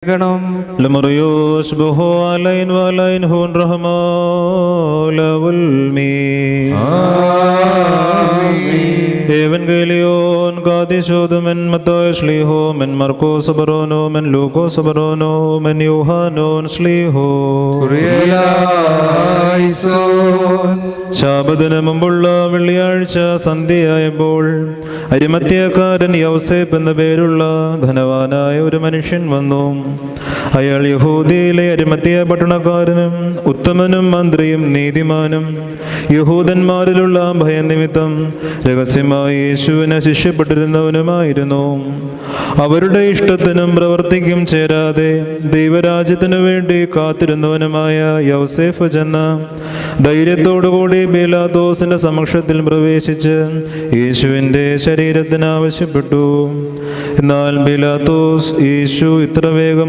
അനുഗ്രഹിക്കണം. ലമറിയോസ് ബഹോ അലൈൻ വലൈൻ ഹൂൻ റഹ്മാലവുൽ മീ. Evangelion Gadishodum en Matthias Sliho men Marcos Sabarono men Lucas Sabarono men Yohanon Sliho. ശാബദിന് മുമ്പുള്ള വെള്ളിയാഴ്ച സന്ധ്യയായപ്പോൾ അരിമത്യക്കാരൻ യൗസേപ്പ് എന്ന പേരുള്ള ധനവാനായ ഒരു മനുഷ്യൻ വന്നു. അയാൾ യഹൂദിയിലെ അരിമത്യ പട്ടണക്കാരനും ഉത്തമനും മന്ത്രിയും നീതിമാനും യഹൂദന്മാരിലുള്ള ഭയനിമിത്തം രഹസ്യമായി യേശുവിനെ ശിഷ്യപ്പെട്ടിരുന്നവനുമായിരുന്നു. അവരുടെ ഇഷ്ടത്തിനും പ്രവർത്തിക്കും ചേരാതെ ദൈവരാജ്യത്തിനു വേണ്ടി കാത്തിരുന്നവനുമായ യൗസേഫ് ചെന്ന ധൈര്യത്തോടുകൂടി പീലാത്തോസിന്റെ സമക്ഷത്തിൽ പ്രവേശിച്ച് യേശുവിൻ്റെ ശരീരത്തിന് ആവശ്യപ്പെട്ടു. എന്നാൽ പീലാത്തോസ് യേശു ഇത്ര വേഗം